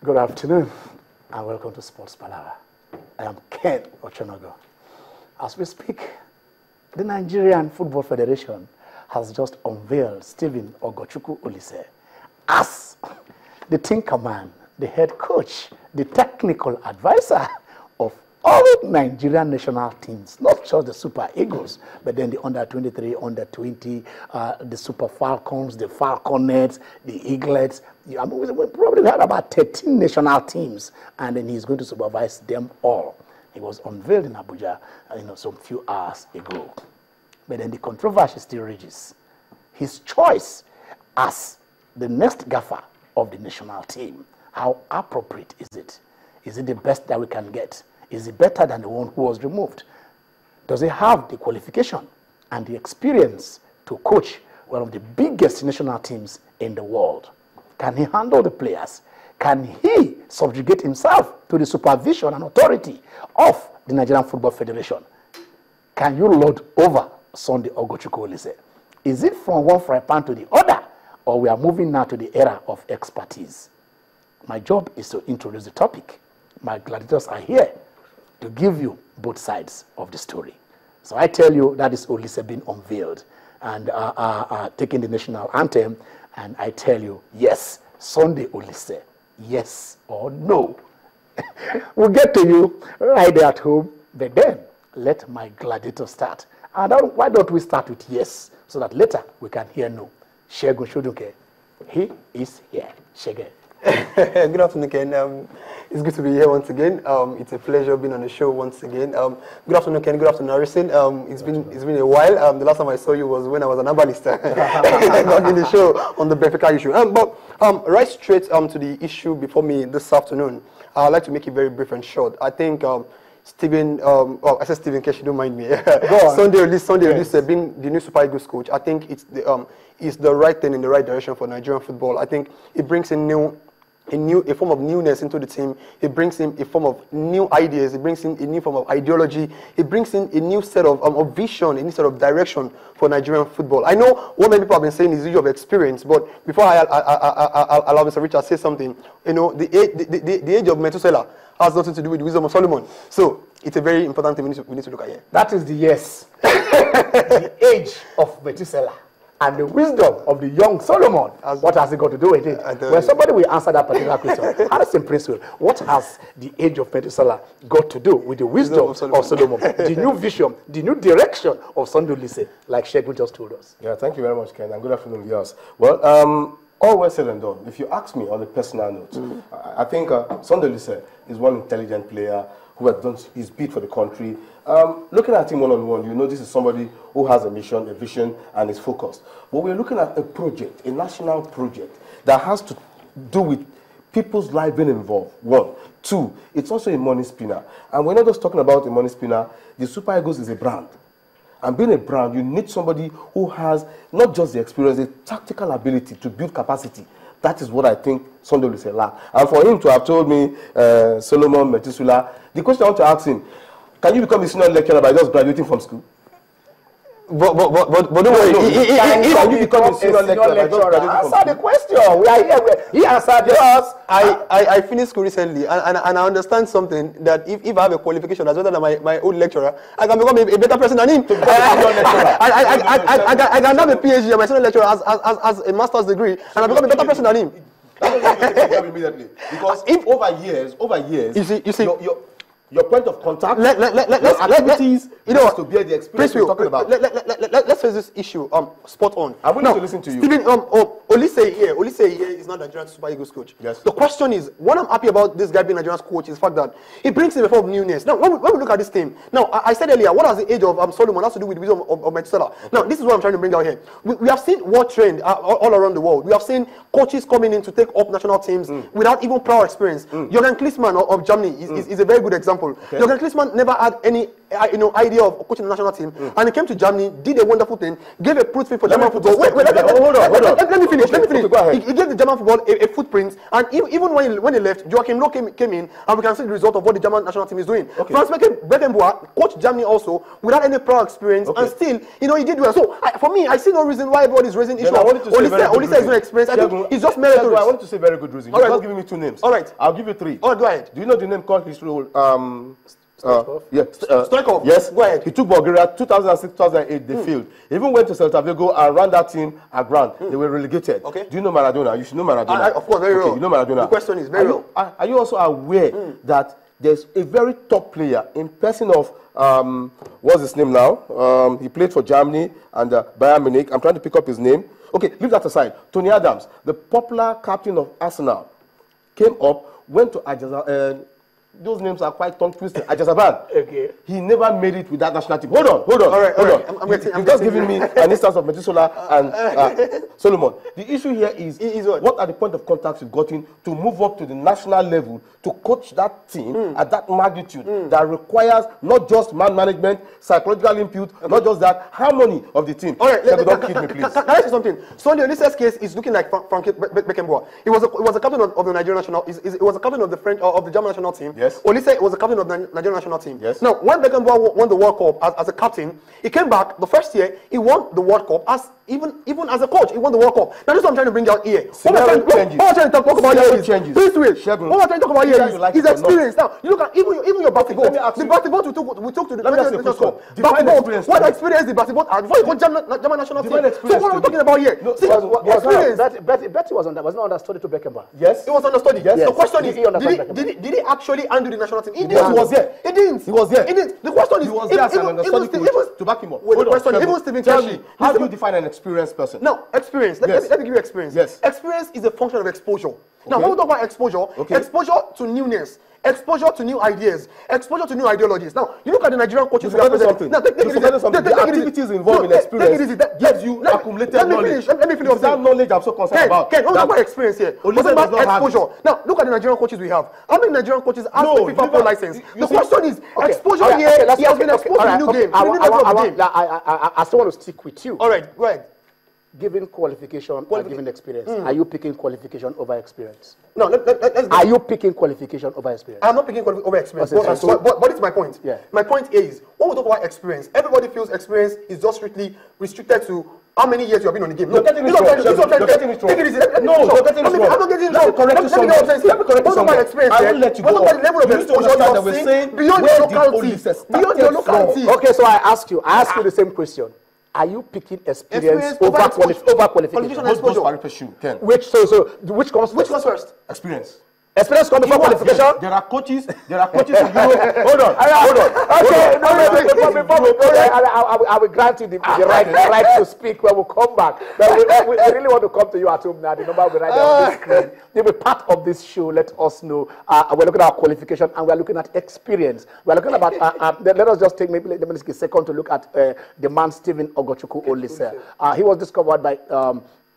Good afternoon and welcome to Sports Palava. I am Ken Ochonogo. As we speak, the Nigerian Football Federation has just unveiled Stephen Oliseh as the team command, the head coach, the technical advisor of all Nigerian national teams, not just the Super Eagles, but then the under-23, under-20, the Super Falcons, the Falconets, the Eaglets. We probably had about 13 national teams, and then he's going to supervise them all. It was unveiled in Abuja, some few hours ago. But then the controversy still rages. His choice as the next gaffer of the national team, how appropriate is it? Is it the best that we can get? Is it better than the one who was removed? Does he have the qualification and the experience to coach one of the biggest national teams in the world? Can he handle the players? Can he subjugate himself to the supervision and authority of the Nigerian Football Federation? Can you load over Sunday Oliseh? Is it from one fry pan to the other, or we are moving now to the era of expertise? My job is to introduce the topic. My gladiators are here to give you both sides of the story. So I tell you that is Oliseh being unveiled and taking the national anthem, and I tell you, yes, Sunday Oliseh, yes or no. We'll get to you right there at home, but then let my gladiator start. And why don't we start with yes, so that later we can hear no. Shegun Shoduke, he is here. Shege. Good afternoon, Ken. It's good to be here once again. It's a pleasure being on the show once again. Good afternoon, Ken. Good afternoon, Harrison. It's been a while. The last time I saw you was when I was an herbalist. I got in the show on the Benfica issue. But right straight to the issue before me this afternoon. I'd like to make it very brief and short. I think Stephen, I said Stephen, Keshi, don't mind me. Sunday Oliseh being the new Super Eagles coach, I think it's the right thing in the right direction for Nigerian football. I think it brings in a form of newness into the team. It brings in a form of new ideas. It brings in a new form of ideology. It brings in a new set of vision, a new set of direction for Nigerian football. I know what many people have been saying is the issue of experience, but before I allow Mr. Richard to say something, the age of Methuselah has nothing to do with the wisdom of Solomon. So it's a very important thing we need to look at here. That is the yes. The age of Methuselah and the wisdom of the young Solomon. What has it got to do with it? Well, somebody will answer that particular question. Harrison Principle, what has the age of Methuselah got to do with the wisdom of Solomon? The new vision, the new direction of Sunday Oliseh, like Shegun just told us. Yeah, thank you very much, Ken, and good afternoon, viewers. Well, all well said and done. If you ask me on a personal note, I think Sunday Oliseh is one intelligent player who has done his bit for the country. Looking at him one-on-one, you know this is somebody who has a mission, a vision, and is focused. But we're looking at a project, a national project, that has to do with people's life being involved. One. Two, it's also a money spinner. And we're not just talking about a money spinner. The Super Eagles is a brand. And being a brand, you need somebody who has not just the experience, the tactical ability to build capacity. That is what I think Sunday Oliseh lacked. And for him to have told me, Solomon, Methuselah, the question I want to ask him, can you become a senior lecturer by just graduating from school? But don't worry. Can you become a senior lecturer by just graduating from school? Answer the question. We are here. He answered yours. I finished school recently, and I understand something, that if I have a qualification as better than my old lecturer, I can become a better person than him. I can have a PhD and my senior lecturer as a master's degree, and I become a better person than him. That immediately. Because if over years, you see, your point of contact, activities, to bear the experience we're talking about. Let's face this issue spot on. I want to listen to you. Stephen, Oliseh here is not Nigerian Super Eagles coach. Yes. The question is, what I'm happy about this guy being Nigerian's coach is the fact that it brings in a form of newness. Now, when we look at this team, now I said earlier, what has the age of Solomon has to do with the wisdom of Methuselah? Okay. Now, this is what I'm trying to bring out here. We have seen war trend all around the world. We have seen coaches coming in to take up national teams without even prior experience. Jürgen Klinsmann of Germany is a very good example. Okay. Jürgen Klinsmann never had any idea of coaching the national team, and he came to Germany, did a wonderful thing, gave a proof for German football. Wait, hold on. Let me finish. He gave the German football a footprint, and even when he left, Joachim Low came in, and we can see the result of what the German national team is doing. Franz Beckenbauer coached Germany also without any prior experience, and still, he did well. So for me, I see no reason why everybody is raising issues. Oliseh is no experience. I think he's just meritorious. I want to say very good reason. You're just giving me 2 names. All right. I'll give you 3. All right, go ahead. Do you know the name called history? Stoichkov. Yes. Go ahead. He took Bulgaria 2006, 2008. They failed. He even went to Celta Vigo and ran that team aground. They were relegated. Okay. Do you know Maradona? You should know Maradona. Of course, very well. You know Maradona. The question is very well. Are you also aware that there's a very top player in person of what's his name now? He played for Germany and Bayern Munich. I'm trying to pick up his name. Okay, leave that aside. Tony Adams, the popular captain of Arsenal, came up, went to Ajazaban. Those names are quite tongue twisted. Ajazaban. Okay. He never made it with that national team. Hold on. All right. I'm just giving me an instance of Methuselah and Solomon. The issue here is what are the point of contacts you've gotten to move up to the national level to coach that team at that magnitude that requires not just man management, psychological input, not just that, harmony of the team. All right, don't kid me, please. Can I say something? So the Oliseh's case is looking like Frank Beckenbauer. He was a captain of the Nigerian national. He was a captain of the German national team. Yes. Oliseh was a captain of the Nigerian national team. Yes. Now, when Beckenbauer won the World Cup as a captain, he came back the first year. He won the World Cup as even as a coach. He won the World Cup. Now, this is what I'm trying to bring out here. What I'm trying to talk about here is what I'm trying to talk about here is his experience. Now, you look at even your basketball. The basketball we took to the Nations Cup. Basketball. What experience the basketball had before you got German national team? So what are we talking about here? See, experience. Betty was not understudy to Beckenbauer. Yes. It was understudy. Yes. The question is, did he actually handle the national team? He did. He was there. He didn't. He was there. He didn't. The question is, he was there as an understudy coach to back him up. The question is, even Stephen tell me, Keshi, how do you define an experienced person? No, experience. Let me give you experience. Yes. Experience is a function of exposure. Now, when we talk about exposure, exposure to newness, exposure to new ideas, exposure to new ideologies. Now, you look at the Nigerian coaches. Now, take it easy. The activities involved in experience gives you accumulated knowledge. Let me finish. That knowledge I'm so concerned about. Ken, don't talk about experience here. We're talking about exposure. Now, look at the Nigerian coaches we have. How many Nigerian coaches have the FIFA Pro license? The question is, exposure here, he has been exposed to the new game. I still want to stick with you. All right, go ahead. Given qualification or given experience, are you picking qualification over experience? No, let's are you picking qualification over experience? I'm not picking qualification over experience. But it's my point. Yeah. My point is, when we talk about experience, everybody feels experience is just strictly restricted to how many years you have been on the game. You're getting it wrong. You're getting it wrong. No, you're getting it wrong. I'm not getting it wrong. Let me correct you somewhere. I will let you go. What about the level of exposure you're saying beyond your locality? Beyond your locality. Okay, so I ask you the same question. Are you picking experience over qualification? Which comes first? Experience. Experience comes before qualification. There are coaches in Europe. Hold on. Okay, I will grant you the right to speak when we come back. But we really want to come to you at home now. The number will be right there on the screen. You'll be part of this show. Let us know. We're looking at qualification and we're looking at experience. We're looking about. Let us just take maybe a second to look at the man Stephen Ogochukwu Oliseh. He was discovered by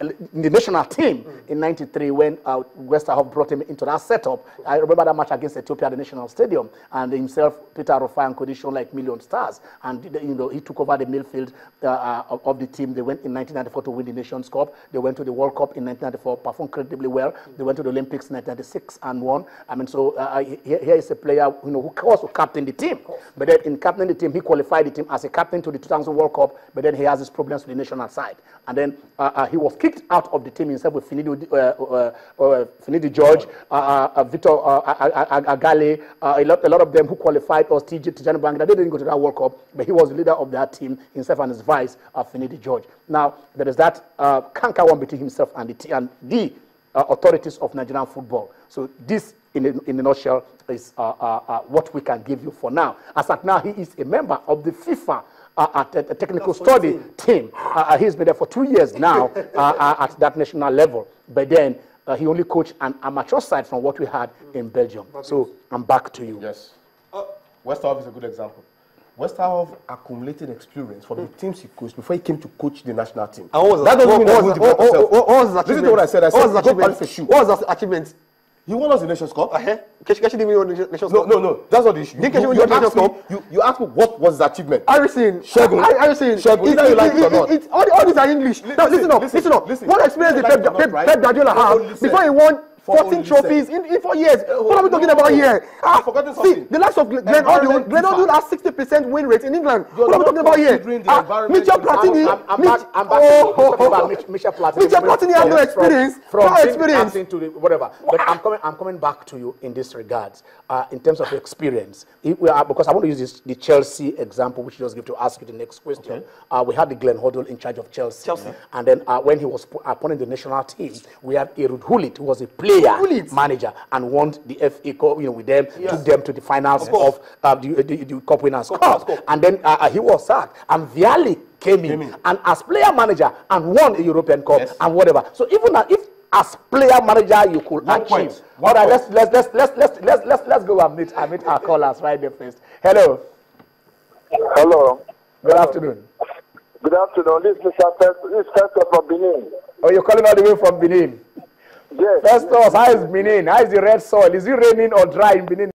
the national team in '93 when Westerhoff brought him into that setup. I remember that match against Ethiopia at the National Stadium, and himself, Peter Rufai, and Cody shone like million stars. And he took over the midfield of the team. They went in 1994 to win the Nations Cup. They went to the World Cup in 1994, performed incredibly well. They went to the Olympics in 1996 and won. I mean, so here is a player who also captained the team. But then in captaining the team, he qualified the team as a captain to the 2000 World Cup. But then he has his problems with the national side, and then he was kicked out of the team himself with Finidi George, Victor Agale, a lot of them who qualified, or Tijani Bangida. They didn't go to that World Cup, but he was the leader of that team, himself and his vice, Finidi George. Now, there is that canker one between himself and the authorities of Nigerian football. So this, in a nutshell, is what we can give you for now. As at now, he is a member of the FIFA at a technical study team. He's been there for 2 years now at that national level. But then he only coached an amateur side from what we had in Belgium. So I'm back to you. Yes. Westerhoff is a good example. Westerhoff accumulated experience from the teams he coached before he came to coach the national team. That doesn't mean what was his achievement? Listen to what I said. What was his achievement? He won us the Nations Cup. Keshi didn't win the Nations Cup. No. That's not the issue. You asked me what was his achievement. Harrison. Shogun. Either you like it or not. All these are English. Now listen up. What experience did Pep Guardiola have before he won 14 trophies in 4 years? What are we talking about here? See, the likes of Glenn Odul has 60% win rate in England. What are we talking about here? Michel Platini. Michel Platini has no experience. From experience into the whatever. But I'm coming back to you in this regards. In terms of experience, because I want to use the Chelsea example, which just give to ask you the next question. We had the Glenn Hoddle in charge of Chelsea. And then when he was appointed the national team, we had Erud Hulit, who was a player manager and won the FA Cup, with them, took them to the finals of the Cup Winners' Cup. And then he was sacked. And Vialli came in and as player manager and won a European Cup and whatever. So even if as player manager you could achieve. All right, let's go and meet our callers right there first. Hello. Hello. Good afternoon. Good afternoon. This is Festus from Benin. Oh, you're calling all the way from Benin? Yes. Festus, how is Benin? How is the red soil? Is it raining or dry in Benin?